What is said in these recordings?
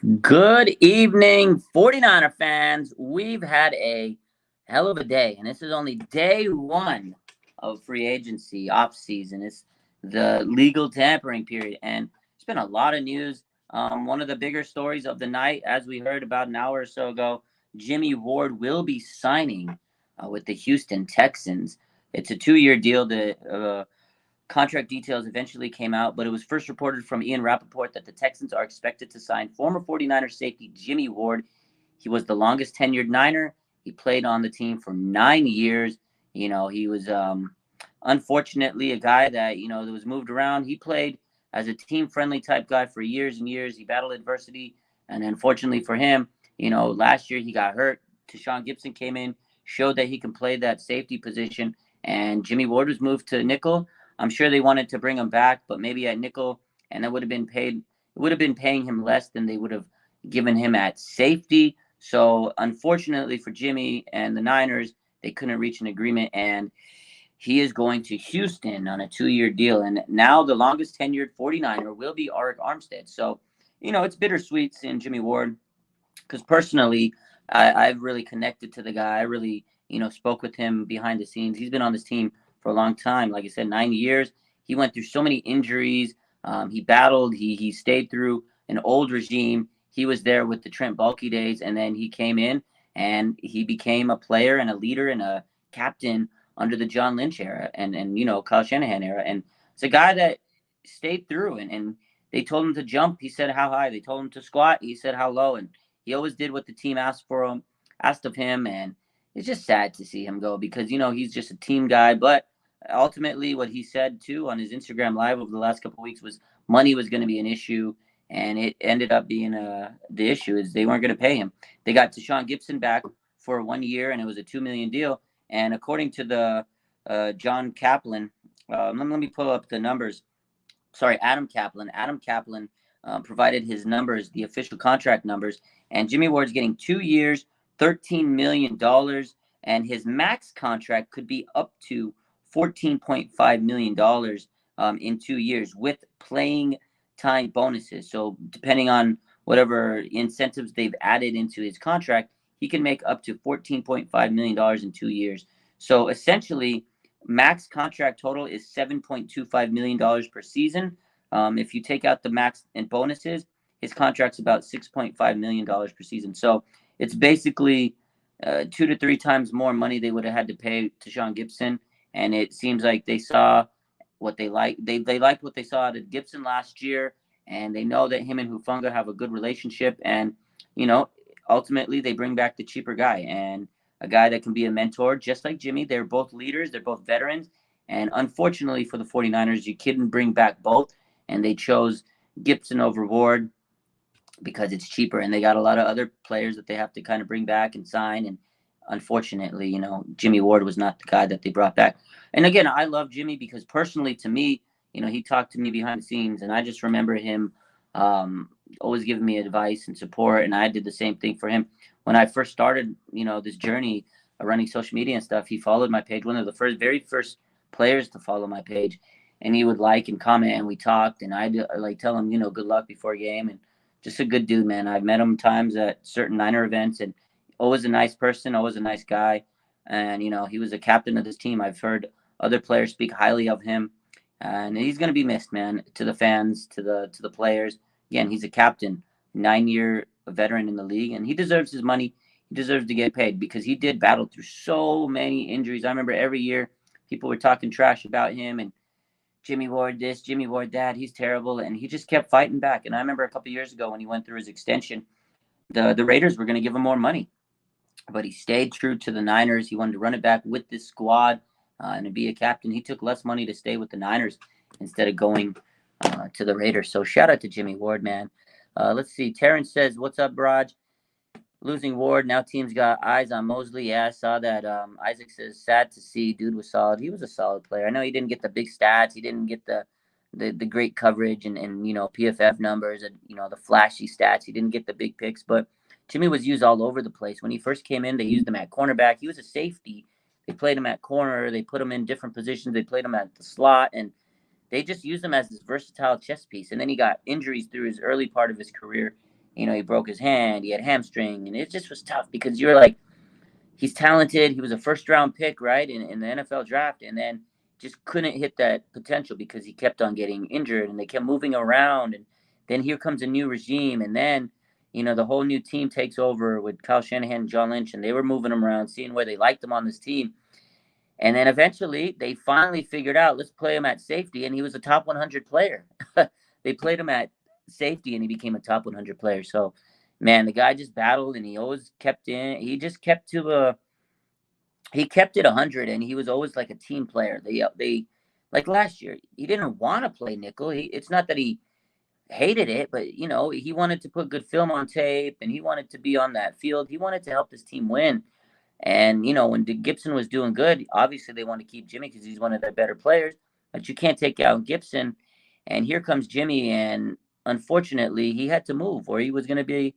Good evening, 49er fans. We've had a hell of a day, and this is only day one of free agency off season. It's the legal tampering period, and there's been a lot of news. One of the bigger stories of the night, as we heard about an hour or so ago, Jimmie Ward will be signing with the Houston Texans. It's a 2-year deal. The contract details eventually came out, but it was first reported from Ian Rappaport that the Texans are expected to sign former 49ers safety Jimmie Ward. He was the longest tenured Niner. He played on the team for 9 years. He was unfortunately a guy that was moved around. He played as a team friendly type guy for years and years. He battled adversity. And unfortunately for him, last year he got hurt. Tashawn Gibson came in, showed that he can play that safety position, and Jimmie Ward was moved to nickel. I'm sure they wanted to bring him back, but maybe at nickel, and that would have been paid. It would have been paying him less than they would have given him at safety. So unfortunately for Jimmy and the Niners, they couldn't reach an agreement, and he is going to Houston on a 2-year deal. And now the longest tenured 49er will be Arik Armstead. So, it's bittersweet seeing Jimmie Ward because personally, I've really connected to the guy. I really, spoke with him behind the scenes. He's been on this team for a long time. Like I said, 9 years. He went through so many injuries. He battled. He stayed through an old regime. He was there with the Trent Baalke days, and then he came in and he became a player and a leader and a captain under the John Lynch era and Kyle Shanahan era. And it's a guy that stayed through and they told him to jump. He said how high. They told him to squat. He said how low. And he always did what the team asked of him. And it's just sad to see him go because, he's just a team guy. But ultimately, what he said, too, on his Instagram Live over the last couple of weeks was money was going to be an issue. And it ended up being the issue is they weren't going to pay him. They got Tashawn Gibson back for 1 year, and it was a $2 million deal. And according to the John Kaplan, let me pull up the numbers. Sorry, Adam Kaplan. Adam Kaplan provided his numbers, the official contract numbers, and Jimmie Ward's getting 2 years, $13 million, and his max contract could be up to $14.5 million in 2 years with playing time bonuses. So depending on whatever incentives they've added into his contract, he can make up to $14.5 million in 2 years. So essentially, max contract total is $7.25 million per season. If you take out the max and bonuses, his contract's about $6.5 million per season. So it's basically 2 to 3 times more money they would have had to pay to Tashawn Gibson. And it seems like they saw what they liked. They liked what they saw out of Gibson last year, and they know that him and Hufanga have a good relationship. And, ultimately they bring back the cheaper guy and a guy that can be a mentor, just like Jimmy. They're both leaders. They're both veterans. And unfortunately for the 49ers, you couldn't bring back both. And they chose Gibson over Ward because it's cheaper. And they got a lot of other players that they have to kind of bring back and sign. And unfortunately, Jimmie Ward was not the guy that they brought back. And again, I love Jimmy because personally to me, he talked to me behind the scenes. And I just remember him always giving me advice and support. And I did the same thing for him. When I first started, this journey of running social media and stuff, he followed my page, one of the very first players to follow my page. And he would like and comment, and we talked. And I'd tell him, good luck before a game. And just a good dude, man. I've met him times at certain Niner events, and always a nice person, always a nice guy. And, he was a captain of this team. I've heard other players speak highly of him. And he's going to be missed, man, to the fans, to the players. Again, he's a captain, 9-year veteran in the league, and he deserves his money. He deserves to get paid because he did battle through so many injuries. I remember every year people were talking trash about him and Jimmie Ward this, Jimmie Ward that. He's terrible, and he just kept fighting back. And I remember a couple of years ago when he went through his extension, the Raiders were going to give him more money, but he stayed true to the Niners. He wanted to run it back with this squad and to be a captain. He took less money to stay with the Niners instead of going to the Raiders. So shout out to Jimmie Ward, man. Let's see. Terrence says, "What's up, Raj? Losing Ward. Now teams got eyes on Mosley." Yeah, I saw that. Isaac says, "Sad to see. Dude was solid. He was a solid player. I know he didn't get the big stats. He didn't get the great coverage and PFF numbers and the flashy stats. He didn't get the big picks, but Jimmy was used all over the place. When he first came in, they used him at cornerback. He was a safety. They played him at corner. They put him in different positions. They played him at the slot, and they just used him as this versatile chess piece. And then he got injuries through his early part of his career. he broke his hand, he had hamstring, and it just was tough because you're like, he's talented. He was a first-round pick, right, in the NFL draft, and then just couldn't hit that potential because he kept on getting injured, and they kept moving around. And then here comes a new regime, and then the whole new team takes over with Kyle Shanahan and John Lynch, and they were moving him around, seeing where they liked him on this team. And then eventually, they finally figured out, let's play him at safety, and he was a top 100 player. They played him at safety, and he became a top 100 player. So, man, the guy just battled, and he always kept in. He just kept to he kept it 100, and he was always like a team player. They like last year, he didn't want to play nickel. It's not that he hated it, but he wanted to put good film on tape, and he wanted to be on that field. He wanted to help his team win. And when Gibson was doing good, obviously they want to keep Jimmie because he's one of their better players. But you can't take out Gibson. And here comes Jimmie, and unfortunately, he had to move, or he was going to be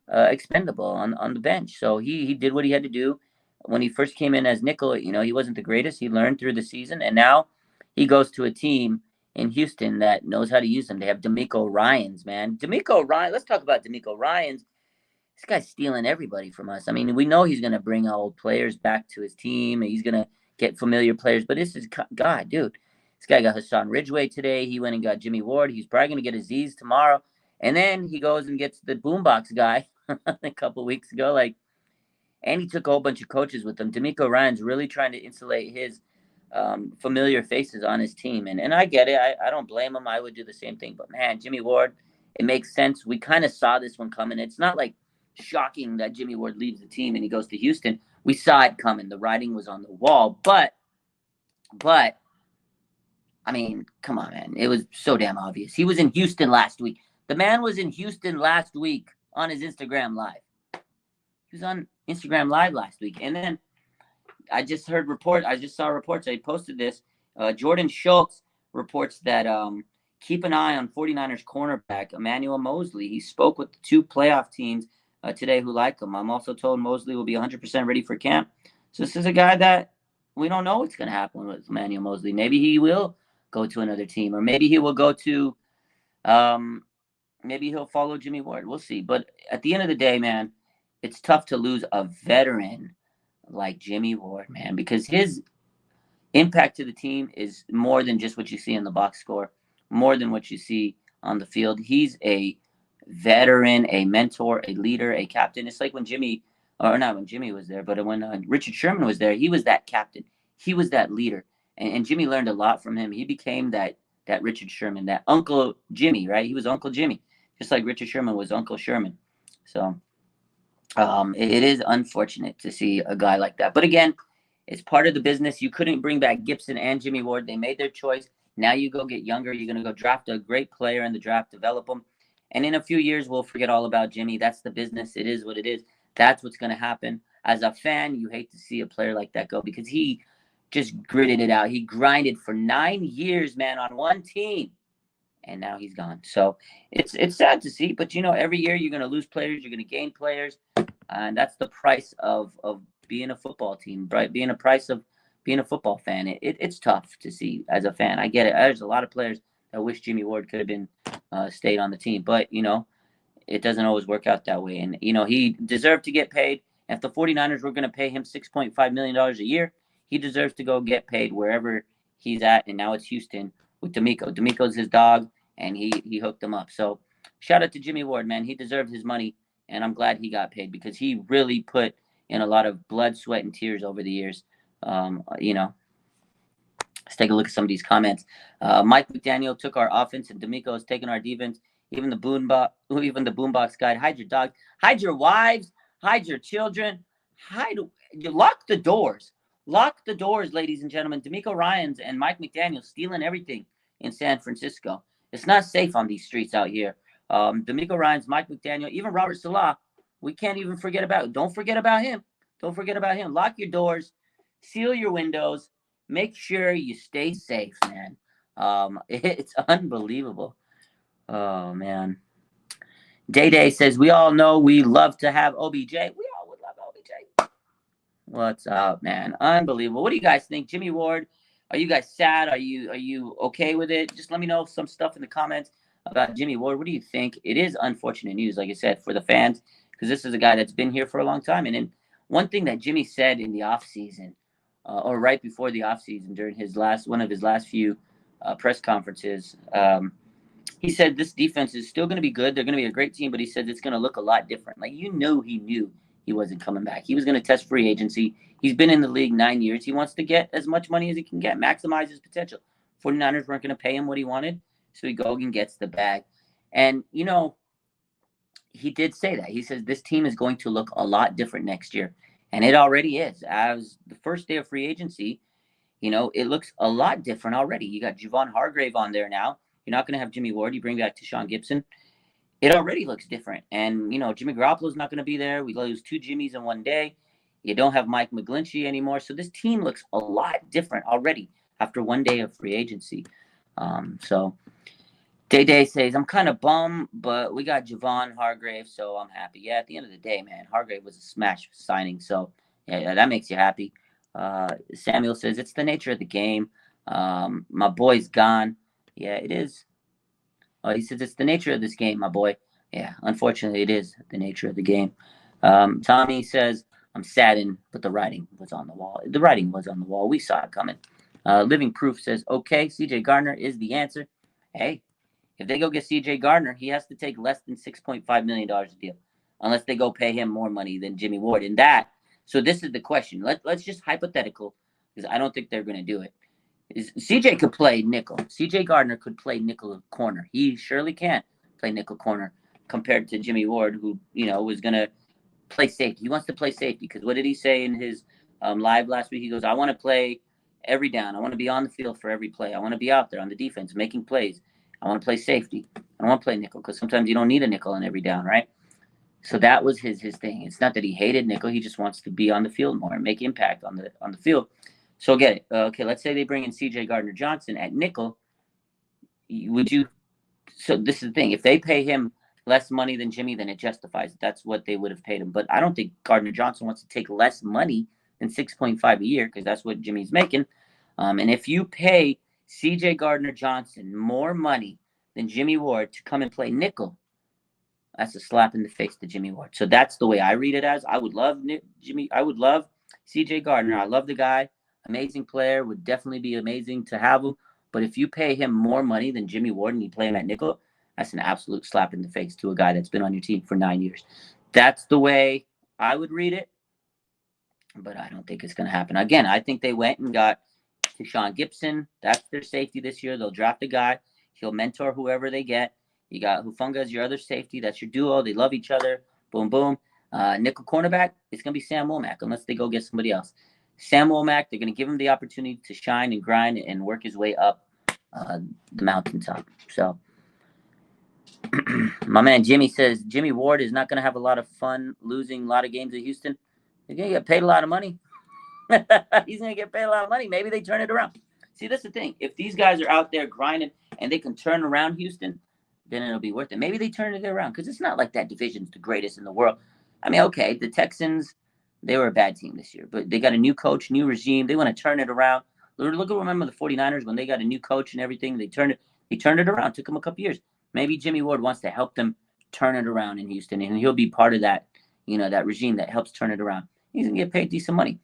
expendable on the bench. So he did what he had to do. When he first came in as nickel, he wasn't the greatest. He learned through the season, and now he goes to a team in Houston that knows how to use him. They have D'Amico Ryans, man. D'Amico Ryan. Let's talk about D'Amico Ryans. This guy's stealing everybody from us. I mean, we know he's going to bring old players back to his team. He's going to get familiar players, but this is God, dude. This guy got Hassan Ridgeway today. He went and got Jimmie Ward. He's probably going to get Aziz tomorrow. And then he goes and gets the boombox guy a couple weeks ago. And he took a whole bunch of coaches with him. D'Amico Ryan's really trying to insulate his familiar faces on his team. And I get it. I don't blame him. I would do the same thing. But, man, Jimmie Ward, it makes sense. We kind of saw this one coming. It's not like shocking that Jimmie Ward leaves the team and he goes to Houston. We saw it coming. The writing was on the wall. But, I mean, come on, man. It was so damn obvious. He was in Houston last week. The man was in Houston last week on his Instagram Live. He was on Instagram Live last week. And then I just saw reports. I posted this. Jordan Schultz reports that keep an eye on 49ers cornerback Emmanuel Mosley. He spoke with the two playoff teams today who like him. I'm also told Mosley will be 100% ready for camp. So this is a guy that we don't know what's going to happen with Emmanuel Mosley. Maybe he will go to another team, or maybe he will go to maybe he'll follow Jimmie Ward. We'll see. But at the end of the day, man, it's tough to lose a veteran like Jimmie Ward, man, because his impact to the team is more than just what you see in the box score, more than what you see on the field. He's a veteran, a mentor, a leader, a captain. It's like when Jimmie, or not when Jimmie was there, but when Richard Sherman was there, he was that captain. He was that leader. And Jimmie learned a lot from him. He became that Richard Sherman, that Uncle Jimmie, right? He was Uncle Jimmie, just like Richard Sherman was Uncle Sherman. So it is unfortunate to see a guy like that. But again, it's part of the business. You couldn't bring back Gibson and Jimmie Ward. They made their choice. Now you go get younger. You're going to go draft a great player in the draft, develop them. And in a few years, we'll forget all about Jimmie. That's the business. It is what it is. That's what's going to happen. As a fan, you hate to see a player like that go because he just gritted it out. He grinded for 9 years, man, on one team. And now he's gone. So it's sad to see. But, every year you're going to lose players. You're going to gain players. And that's the price of being a football team, right? Being a price of being a football fan. It's tough to see as a fan. I get it. There's a lot of players that wish Jimmie Ward could have been stayed on the team. But, it doesn't always work out that way. And, he deserved to get paid. If the 49ers were going to pay him $6.5 million a year, he deserves to go get paid wherever he's at. And now it's Houston with D'Amico. D'Amico's his dog, and he hooked him up. So shout out to Jimmie Ward, man. He deserved his money, and I'm glad he got paid because he really put in a lot of blood, sweat, and tears over the years. Let's take a look at some of these comments. Mike McDaniel took our offense, and D'Amico has taken our defense. Even the boombox guy. Hide your dog. Hide your wives. Hide your children. Lock the doors. Lock the doors, ladies and gentlemen. D'Amico Ryans and Mike McDaniel stealing everything in San Francisco. It's not safe on these streets out here. D'Amico Ryans, Mike McDaniel, even Robert Salah. We can't even forget about. Don't forget about him. Don't forget about him. Lock your doors. Seal your windows. Make sure you stay safe, man. It's unbelievable. Oh, man. Day says, we all know we love to have OBJ. We all would love OBJ. What's up, man? Unbelievable. What do you guys think? Jimmie Ward, are you guys sad? Are you okay with it? Just let me know some stuff in the comments. about Jimmie Ward. What do you think? It is unfortunate news, like I said, for the fans, because this is a guy that's been here for a long time. And then one thing that Jimmie said in the offseason, or right before the offseason, during one of his last few press conferences, he said this defense is still going to be good. They're going to be a great team, but he said it's going to look a lot different. Like, he knew he wasn't coming back. He was going to test free agency. He's been in the league 9 years. He wants to get as much money as he can get, maximize his potential. 49ers weren't going to pay him what he wanted, so he goes and gets the bag. And, he did say that. He says this team is going to look a lot different next year. And it already is. As the first day of free agency, it looks a lot different already. You got Javon Hargrave on there now. You're not going to have Jimmie Ward. You bring back Tashaun Gibson. It already looks different. And, Jimmy Garoppolo's not going to be there. We lose 2 Jimmies in one day. You don't have Mike McGlinchey anymore. So this team looks a lot different already after one day of free agency. So Day says, I'm kind of bummed, but we got Javon Hargrave, so I'm happy. Yeah, at the end of the day, man, Hargrave was a smash signing. So, yeah, that makes you happy. Samuel says, it's the nature of the game. My boy's gone. Yeah, it is. He says, it's the nature of this game, my boy. Yeah, unfortunately, it is the nature of the game. Tommy says, I'm saddened, but the writing was on the wall. The writing was on the wall. We saw it coming. Living Proof says, okay, CJ Gardner is the answer. Hey, if they go get CJ Gardner, he has to take less than $6.5 million a deal, unless they go pay him more money than Jimmie Ward. So this is the question. Let's just hypothetical, because I don't think they're going to do it. CJ could play nickel. CJ Gardner could play nickel corner. He surely can play nickel corner compared to Jimmie Ward, who, was going to play safety. He wants to play safety because what did he say in his live last week? He goes, I want to play every down. I want to be on the field for every play. I want to be out there on the defense making plays. I want to play safety. I don't want to play nickel because sometimes you don't need a nickel on every down, right? So that was his thing. It's not that he hated nickel. He just wants to be on the field more and make impact on the field. So get it. Okay, let's say they bring in C.J. Gardner-Johnson at nickel. So this is the thing. If they pay him less money than Jimmie, then it justifies it. That's what they would have paid him. But I don't think Gardner-Johnson wants to take less money than 6.5 a year because that's what Jimmie's making. And if you pay C.J. Gardner-Johnson more money than Jimmie Ward to come and play nickel, that's a slap in the face to Jimmie Ward. So that's the way I read it as. I would love C.J. Gardner. I love the guy. Amazing player. Would definitely be amazing to have him. But if you pay him more money than Jimmie Ward and you play him at nickel, that's an absolute slap in the face to a guy that's been on your team for 9 years. That's the way I would read it. But I don't think it's going to happen. Again, I think they went and got Tashaun Gibson. That's their safety this year. They'll draft a guy. He'll mentor whoever they get. You got Hufanga as your other safety. That's your duo. They love each other. Boom, boom. Nickel cornerback, it's going to be Sam Womack unless they go get somebody else. Sam Womack, they're going to give him the opportunity to shine and grind and work his way up the mountaintop. So my man Jimmy says Jimmie Ward is not going to have a lot of fun losing a lot of games at Houston. They're going to get paid a lot of money. He's going to get paid a lot of money. Maybe they turn it around. See, that's the thing. If these guys are out there grinding and they can turn around Houston, then it'll be worth it. Maybe they turn it around because it's not like that division's the greatest in the world. I mean, okay, the Texans, they were a bad team this year, but they got a new coach, new regime. They want to turn it around. Remember the 49ers when they got a new coach and everything, they turned it around. It took them a couple years. Maybe Jimmie Ward wants to help them turn it around in Houston, and he'll be part of that, that regime that helps turn it around. He's going to get paid decent money.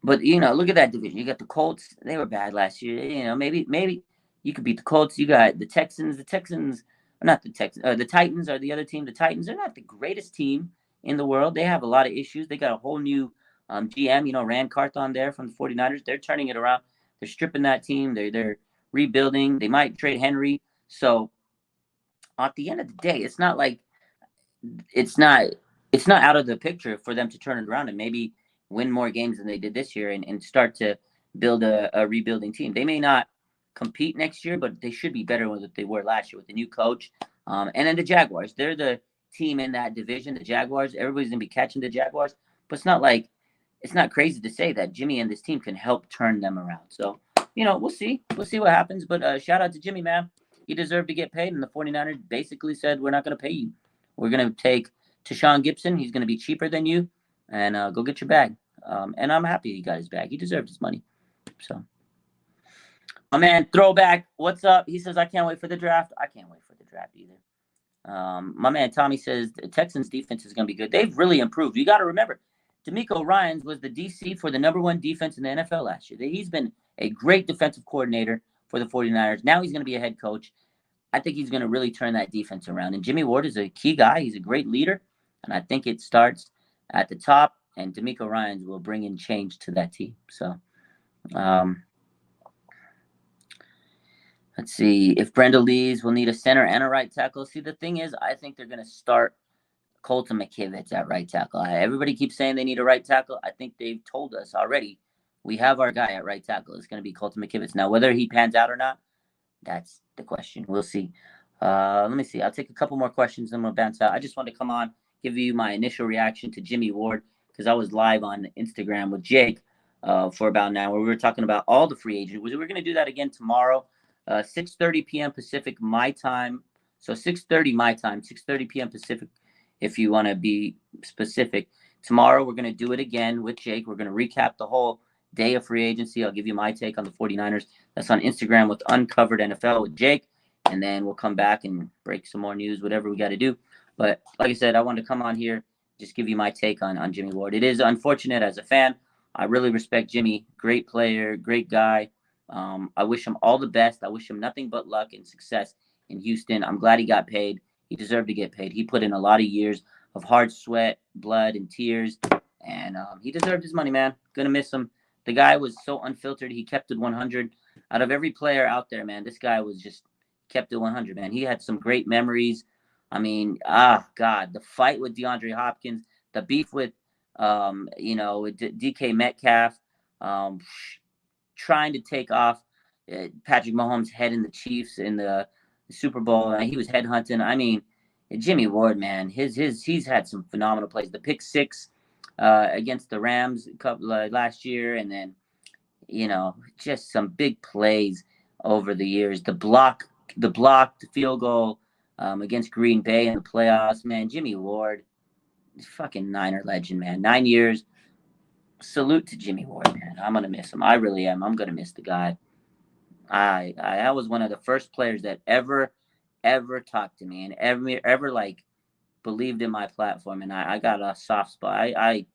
But, look at that division. You got the Colts. They were bad last year. Maybe you could beat the Colts. You got the Texans. The Texans are not the Texans. The Titans are the other team. The Titans are not the greatest team in the world. They have a lot of issues. They got a whole new GM, Rand Carthon there from the 49ers. They're turning it around. They're stripping that team. They're rebuilding. They might trade Henry. So at the end of the day, it's not like it's not out of the picture for them to turn it around and maybe win more games than they did this year and start to build a rebuilding team. They may not compete next year, but they should be better than what they were last year with the new coach. And then the Jaguars, they're the team in that division, the Jaguars. Everybody's going to be catching the Jaguars, but it's not crazy to say that Jimmie and this team can help turn them around. So, we'll see. We'll see what happens. But shout out to Jimmie, man. He deserved to get paid, and the 49ers basically said, we're not going to pay you. We're going to take Tashaun Gibson. He's going to be cheaper than you, and go get your bag. And I'm happy he got his bag. He deserved his money. So, My man, Throwback, what's up? He says, I can't wait for the draft. I can't wait for the draft either. My man Tommy says the Texans defense is going to be good. They've really improved. You got to remember, D'Amico Ryans was the DC for the #1 defense in the NFL last year. He's been a great defensive coordinator for the 49ers. Now he's going to be a head coach. I think he's going to really turn that defense around. And Jimmie Ward is a key guy. He's a great leader. And I think it starts at the top, and D'Amico Ryans will bring in change to that team. So, let's see. If Brenda leaves, we'll need a center and a right tackle. See, the thing is, I think they're going to start Colton McKivitz at right tackle. Everybody keeps saying they need a right tackle. I think they've told us already we have our guy at right tackle. It's going to be Colton McKivitz. Now, whether he pans out or not, that's the question. We'll see. Let me see. I'll take a couple more questions and we'll bounce out. I just wanted to come on, give you my initial reaction to Jimmie Ward because I was live on Instagram with Jake for about an hour. We were talking about all the free agents. We're going to do that again tomorrow, 6:30 p.m. Pacific, my time. So 6:30 my time, 6:30 p.m. Pacific, if you want to be specific. Tomorrow, we're going to do it again with Jake. We're going to recap the whole day of free agency. I'll give you my take on the 49ers. That's on Instagram with Uncovered NFL with Jake. And then we'll come back and break some more news, whatever we got to do. But like I said, I wanted to come on here, just give you my take on Jimmie Ward. It is unfortunate as a fan. I really respect Jimmy. Great player, great guy. I wish him all the best. I wish him nothing but luck and success in Houston. I'm glad he got paid. He deserved to get paid. He put in a lot of years of hard sweat, blood, and tears. And he deserved his money, man. Gonna miss him. The guy was so unfiltered. He kept it 100. Out of every player out there, man, this guy was just kept it 100, man. He had some great memories. I mean, God, the fight with DeAndre Hopkins, the beef with, with DK Metcalf, trying to take off Patrick Mahomes' head in the Chiefs in the Super Bowl. He was headhunting. I mean, Jimmie Ward, man, he's had some phenomenal plays. The pick six against the Rams last year, and then just some big plays over the years. The blocked field goal against Green Bay in the playoffs, man. Jimmie Ward, fucking Niner legend, man. 9 years. Salute to Jimmie Ward, man. I'm gonna miss him. I really am. I'm gonna miss the guy. I was one of the first players that ever talked to me and ever like believed in my platform, and I got a soft spot. I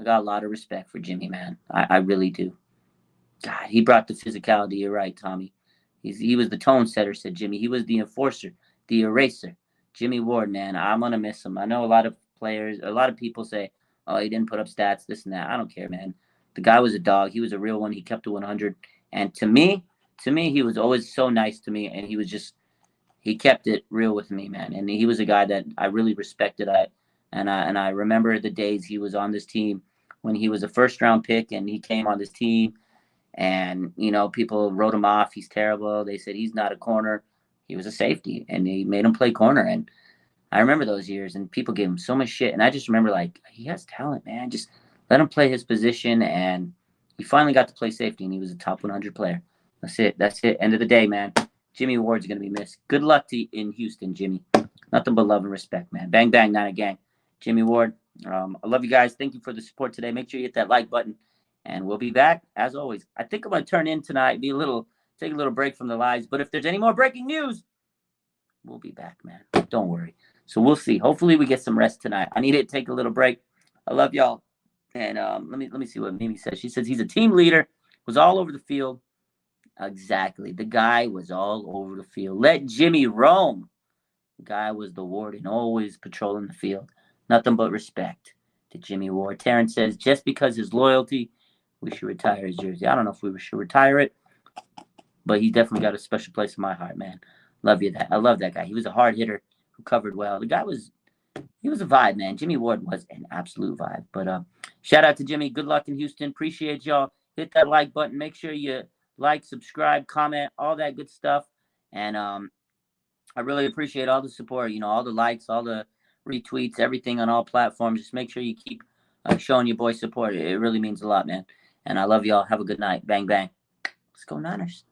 got a lot of respect for Jimmy, man. I really do. God, he brought the physicality. You're right, Tommy. He was the tone setter, said Jimmy. He was the enforcer, the eraser. Jimmie Ward, man, I'm going to miss him. I know a lot of players, a lot of people say, oh, he didn't put up stats, this and that. I don't care, man. The guy was a dog. He was a real one. He kept it 100. And to me, he was always so nice to me. And he kept it real with me, man. And he was a guy that I really respected. And I remember the days he was on this team when he was a first-round pick and he came on this team. And, people wrote him off. He's terrible. They said he's not a corner. He was a safety, and they made him play corner. And I remember those years, and people gave him so much shit. And I just remember, he has talent, man. Just let him play his position. And he finally got to play safety, and he was a top 100 player. That's it. End of the day, man. Jimmie Ward's going to be missed. Good luck in Houston, Jimmy. Nothing but love and respect, man. Bang, bang, Niner gang. Jimmie Ward, I love you guys. Thank you for the support today. Make sure you hit that like button. And we'll be back, as always. I think I'm going to turn in tonight, take a little break from the lives. But if there's any more breaking news, we'll be back, man. Don't worry. So we'll see. Hopefully we get some rest tonight. I need to take a little break. I love y'all. And let me see what Mimi says. She says he's a team leader, was all over the field. Exactly. The guy was all over the field. Let Jimmy roam. The guy was the warden, always patrolling the field. Nothing but respect to Jimmie Ward. Terrence says just because his loyalty, we should retire his jersey. I don't know if we should retire it, but he definitely got a special place in my heart, man. I love that guy. He was a hard hitter who covered well. The guy was a vibe, man. Jimmie Ward was an absolute vibe. But shout out to Jimmy. Good luck in Houston. Appreciate y'all. Hit that like button. Make sure you like, subscribe, comment, all that good stuff. And I really appreciate all the support. All the likes, all the retweets, everything on all platforms. Just make sure you keep showing your boy support. It really means a lot, man. And I love y'all. Have a good night. Bang, bang. Let's go Niners.